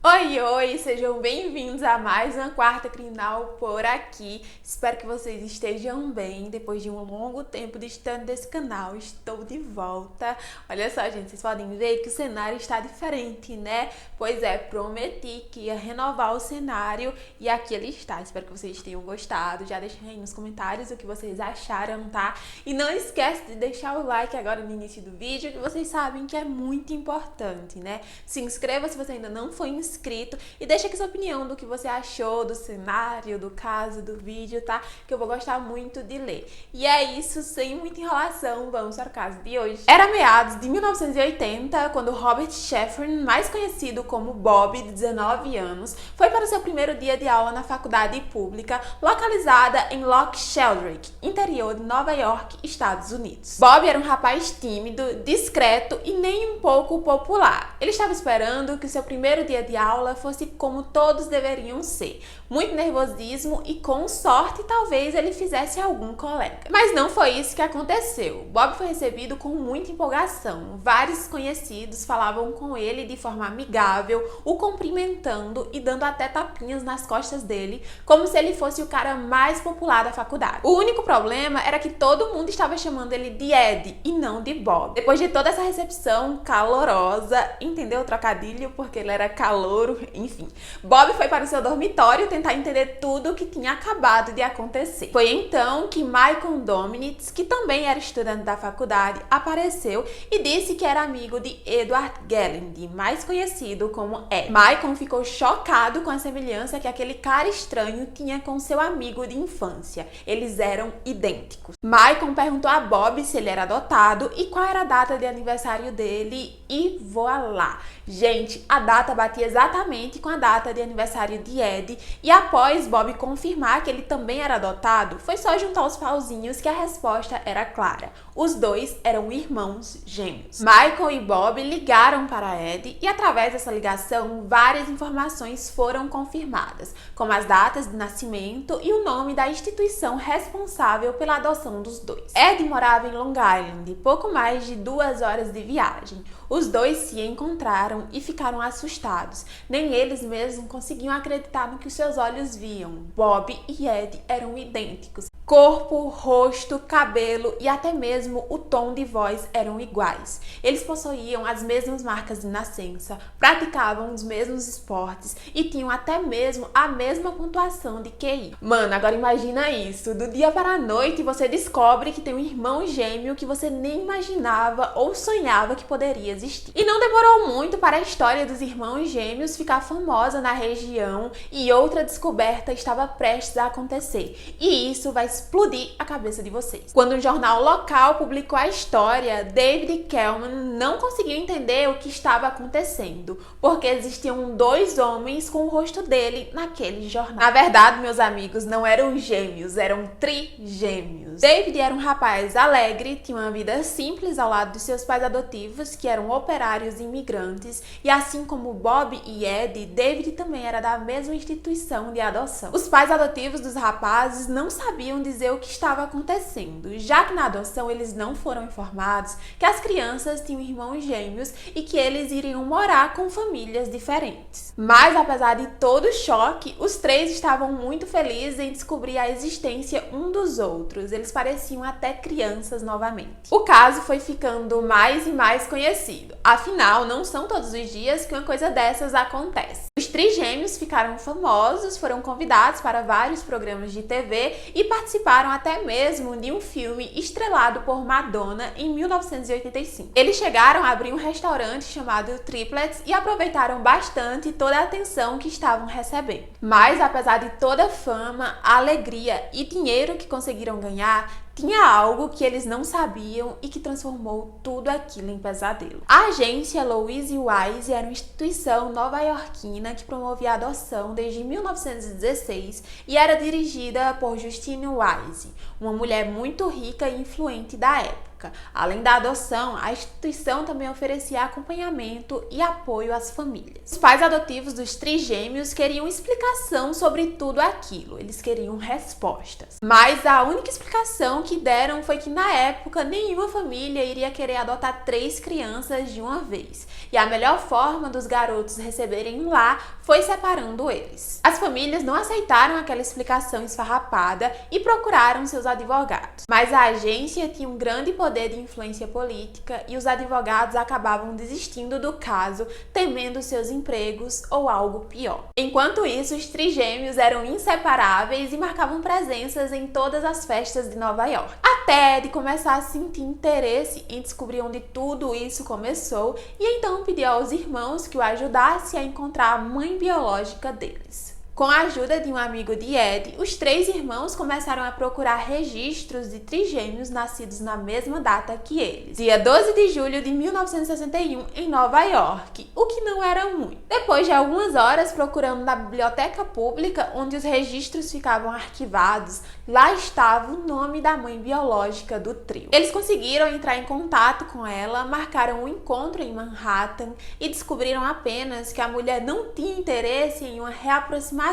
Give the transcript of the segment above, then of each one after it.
Oi, oi, sejam bem-vindos a mais uma quarta criminal por aqui. Espero que vocês estejam bem. Depois de um longo tempo distante desse canal, estou de volta. Olha só, gente, vocês podem ver que o cenário está diferente, né? Pois é, prometi que ia renovar o cenário e aqui ele está. Espero que vocês tenham gostado. Já deixem aí nos comentários o que vocês acharam, tá? E não esquece de deixar o like agora no início do vídeo, que vocês sabem que é muito importante, né? Se inscreva se você ainda não foi inscrito e deixa aqui sua opinião do que você achou do cenário, do caso, do vídeo, tá? Que eu vou gostar muito de ler. E é isso, sem muita enrolação, vamos para o caso de hoje. Era meados de 1980, quando Robert Sheffrin, mais conhecido como Bob, de 19 anos, foi para o seu primeiro dia de aula na faculdade pública, localizada em Loch Sheldrake, interior de Nova York, Estados Unidos. Bob era um rapaz tímido, discreto e nem um pouco popular. Ele estava esperando que o seu primeiro dia de aula fosse como todos deveriam ser. Muito nervosismo e, com sorte, talvez ele fizesse algum colega. Mas não foi isso que aconteceu. Bob foi recebido com muita empolgação. Vários conhecidos falavam com ele de forma amigável, o cumprimentando e dando até tapinhas nas costas dele, como se ele fosse o cara mais popular da faculdade. O único problema era que todo mundo estava chamando ele de Ed e não de Bob. Depois de toda essa recepção calorosa, entendeu o trocadilho? Porque ele era calouro, enfim. Bob foi para o seu dormitório tentar entender tudo o que tinha acabado de acontecer. Foi então que Michael Dominitz, que também era estudante da faculdade, apareceu e disse que era amigo de Edward Gelland, mais conhecido como Ed. Michael ficou chocado com a semelhança que aquele cara estranho tinha com seu amigo de infância. Eles eram idênticos. Michael perguntou a Bob se ele era adotado e qual era a data de aniversário dele e voilá. Gente, a data batia exatamente com a data de aniversário de Ed e após Bob confirmar que ele também era adotado, foi só juntar os pauzinhos que a resposta era clara. Os dois eram irmãos gêmeos. Michael e Bob ligaram para Ed e através dessa ligação várias informações foram confirmadas, como as datas de nascimento e o nome da instituição responsável pela adoção dos dois. Ed morava em Long Island, pouco mais de 2 horas de viagem. Os dois se encontraram e ficaram assustados. Nem eles mesmos conseguiam acreditar no que os seus olhos viam. Bob e Ed eram idênticos. Corpo, rosto, cabelo e até mesmo o tom de voz eram iguais. Eles possuíam as mesmas marcas de nascença, praticavam os mesmos esportes e tinham até mesmo a mesma pontuação de QI. Mano, agora imagina isso. Do dia para a noite você descobre que tem um irmão gêmeo que você nem imaginava ou sonhava que poderia existir. E não demorou muito para a história dos irmãos gêmeos ficar famosa na região e outra descoberta estava prestes a acontecer. E isso vai explodir a cabeça de vocês. Quando um jornal local publicou a história, David Kellman não conseguiu entender o que estava acontecendo, porque existiam 2 homens com o rosto dele naquele jornal. Na verdade, meus amigos, não eram gêmeos, eram trigêmeos. David era um rapaz alegre, tinha uma vida simples ao lado dos seus pais adotivos, que eram operários imigrantes, e assim como Bob e Ed, David também era da mesma instituição de adoção. Os pais adotivos dos rapazes não sabiam dizer o que estava acontecendo, já que na adoção eles não foram informados que as crianças tinham irmãos gêmeos e que eles iriam morar com famílias diferentes. Mas apesar de todo o choque, os 3 estavam muito felizes em descobrir a existência um dos outros. Eles pareciam até crianças novamente. O caso foi ficando mais e mais conhecido. Afinal, não são todos os dias que uma coisa dessas acontece. Os trigêmeos ficaram famosos, foram convidados para vários programas de TV e participaram até mesmo de um filme estrelado por Madonna em 1985. Eles chegaram a abrir um restaurante chamado Triplets e aproveitaram bastante toda a atenção que estavam recebendo. Mas apesar de toda a fama, a alegria e dinheiro que conseguiram ganhar, tinha algo que eles não sabiam e que transformou tudo aquilo em pesadelo. A agência Louise Wise era uma instituição nova-iorquina que promovia a adoção desde 1916 e era dirigida por Justine Wise, uma mulher muito rica e influente da época. biológica. Além da adoção, a instituição também oferecia acompanhamento e apoio às famílias. Os pais adotivos dos trigêmeos queriam explicação sobre tudo aquilo, eles queriam respostas. Mas a única explicação que deram foi que na época nenhuma família iria querer adotar 3 crianças de uma vez. E a melhor forma dos garotos receberem um lar foi separando eles. As famílias não aceitaram aquela explicação esfarrapada e procuraram seus advogados. Mas a agência tinha um grande poder de influência política e os advogados acabavam desistindo do caso, temendo seus empregos ou algo pior. Enquanto isso, os trigêmeos eram inseparáveis e marcavam presenças em todas as festas de Nova York. Até Ed começar a sentir interesse em descobrir onde tudo isso começou e então pediu aos irmãos que o ajudasse a encontrar a mãe biológica deles. Com a ajuda de um amigo de Ed, os 3 irmãos começaram a procurar registros de trigêmeos nascidos na mesma data que eles, dia 12 de julho de 1961, em Nova York, o que não era muito. Depois de algumas horas procurando na biblioteca pública, onde os registros ficavam arquivados, lá estava o nome da mãe biológica do trio. Eles conseguiram entrar em contato com ela, marcaram um encontro em Manhattan e descobriram apenas que a mulher não tinha interesse em uma reaproximação,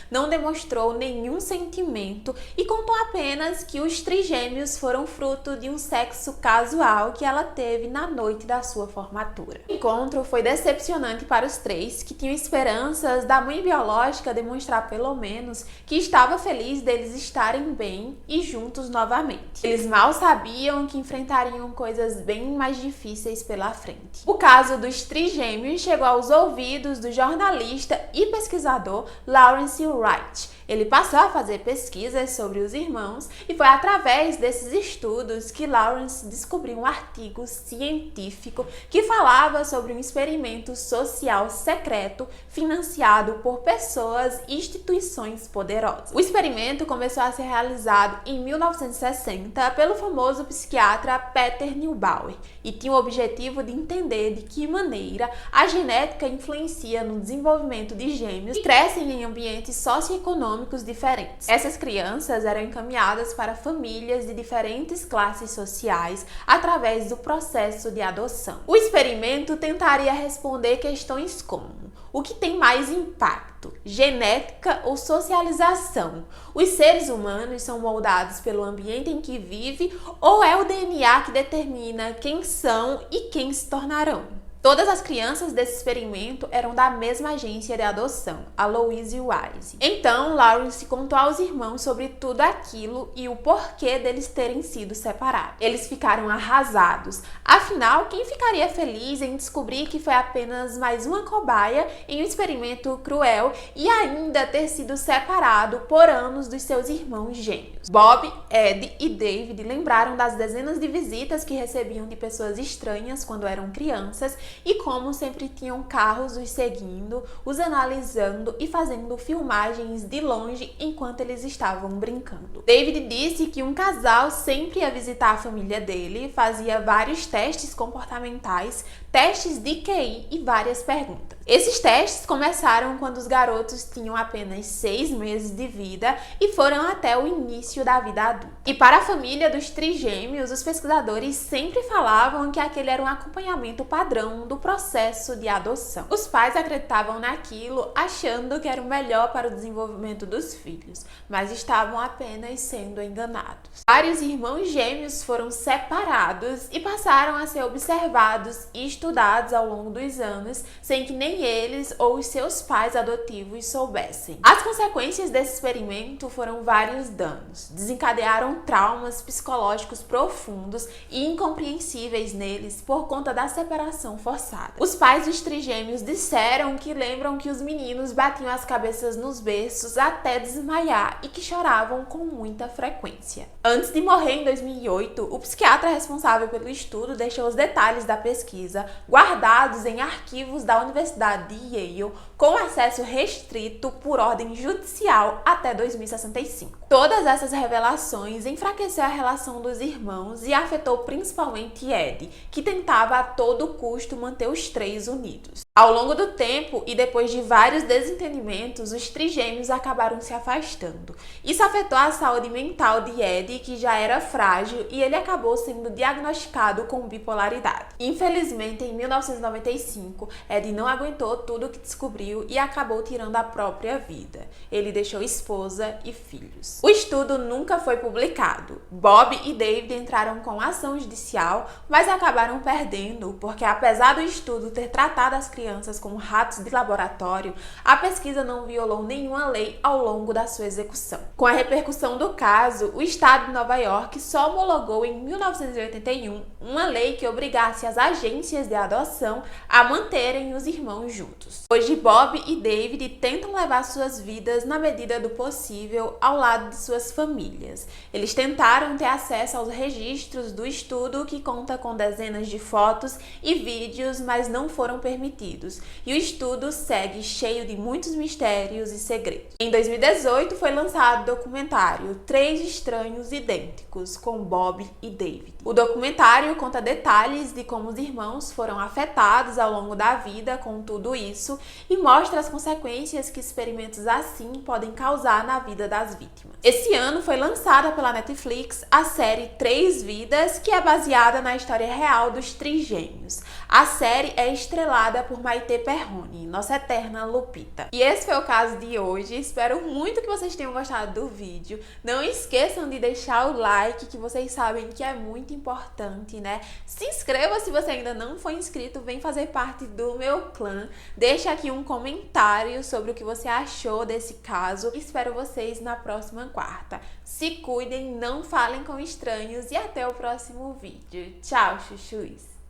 não demonstrou nenhum sentimento e contou apenas que os trigêmeos foram fruto de um sexo casual que ela teve na noite da sua formatura. O encontro foi decepcionante para os 3, que tinham esperanças da mãe biológica demonstrar pelo menos que estava feliz deles estarem bem e juntos novamente. Eles mal sabiam que enfrentariam coisas bem mais difíceis pela frente. O caso dos trigêmeos chegou aos ouvidos do jornalista e pesquisador Lawrence Wright. Ele passou a fazer pesquisas sobre os irmãos e foi através desses estudos que Lawrence descobriu um artigo científico que falava sobre um experimento social secreto financiado por pessoas e instituições poderosas. O experimento começou a ser realizado em 1960 pelo famoso psiquiatra Peter Neubauer e tinha o objetivo de entender de que maneira a genética influencia no desenvolvimento de gêmeos que crescem em ambientes socioeconômicos diferentes. Essas crianças eram encaminhadas para famílias de diferentes classes sociais através do processo de adoção. O experimento tentaria responder questões como: o que tem mais impacto? Genética ou socialização? Os seres humanos são moldados pelo ambiente em que vive ou é o DNA que determina quem são e quem se tornarão? Todas as crianças desse experimento eram da mesma agência de adoção, a Louise Wise. Então, Lawrence contou aos irmãos sobre tudo aquilo e o porquê deles terem sido separados. Eles ficaram arrasados. Afinal, quem ficaria feliz em descobrir que foi apenas mais uma cobaia em um experimento cruel e ainda ter sido separado por anos dos seus irmãos gêmeos? Bob, Ed e David lembraram das dezenas de visitas que recebiam de pessoas estranhas quando eram crianças e como sempre tinham carros os seguindo, os analisando e fazendo filmagens de longe enquanto eles estavam brincando. David disse que um casal sempre ia visitar a família dele, fazia vários testes comportamentais, testes de QI e várias perguntas. Esses testes começaram quando os garotos tinham apenas 6 meses de vida e foram até o início da vida adulta. E para a família dos trigêmeos, os pesquisadores sempre falavam que aquele era um acompanhamento padrão do processo de adoção. Os pais acreditavam naquilo, achando que era o melhor para o desenvolvimento dos filhos, mas estavam apenas sendo enganados. Vários irmãos gêmeos foram separados e passaram a ser observados e estudados ao longo dos anos, sem que nem eles ou os seus pais adotivos soubessem. As consequências desse experimento foram vários danos. Desencadearam traumas psicológicos profundos e incompreensíveis neles por conta da separação forçada. Os pais dos trigêmeos disseram que lembram que os meninos batiam as cabeças nos berços até desmaiar e que choravam com muita frequência. Antes de morrer em 2008, o psiquiatra responsável pelo estudo deixou os detalhes da pesquisa guardados em arquivos da Universidade Universidade de Yale com acesso restrito por ordem judicial até 2065. Todas essas revelações enfraqueceu a relação dos irmãos e afetou principalmente Ed, que tentava a todo custo manter os três unidos. Ao longo do tempo e depois de vários desentendimentos, os trigêmeos acabaram se afastando. Isso afetou a saúde mental de Ed, que já era frágil, e ele acabou sendo diagnosticado com bipolaridade. Infelizmente, em 1995, Ed não aguentou tudo o que descobriu e acabou tirando a própria vida. Ele deixou esposa e filhos. O estudo nunca foi publicado. Bob e David entraram com ação judicial, mas acabaram perdendo, porque apesar do estudo ter tratado as crianças como ratos de laboratório, a pesquisa não violou nenhuma lei ao longo da sua execução. Com a repercussão do caso, o estado de Nova York só homologou em 1981 uma lei que obrigasse as agências de adoção a manterem os irmãos juntos. Hoje, Bob e David tentam levar suas vidas na medida do possível ao lado de suas famílias. Eles tentaram ter acesso aos registros do estudo, que conta com dezenas de fotos e vídeos, mas não foram permitidos. E o estudo segue cheio de muitos mistérios e segredos. Em 2018 foi lançado o documentário Três Estranhos Idênticos, com Bob e David. O documentário conta detalhes de como os irmãos foram afetados ao longo da vida com tudo isso e mostra as consequências que experimentos assim podem causar na vida das vítimas. Esse ano foi lançada pela Netflix a série Três Vidas, que é baseada na história real dos trigêmeos. A série é estrelada por Maite Perrone, nossa eterna Lupita. E esse foi o caso de hoje. Espero muito que vocês tenham gostado do vídeo. Não esqueçam de deixar o like, que vocês sabem que é muito importante, né? Se inscreva se você ainda não foi inscrito, vem fazer parte do meu clã. Deixa aqui um comentário sobre o que você achou desse caso. Espero vocês na próxima quarta. Se cuidem, não falem com estranhos e até o próximo vídeo. Tchau, chuchus!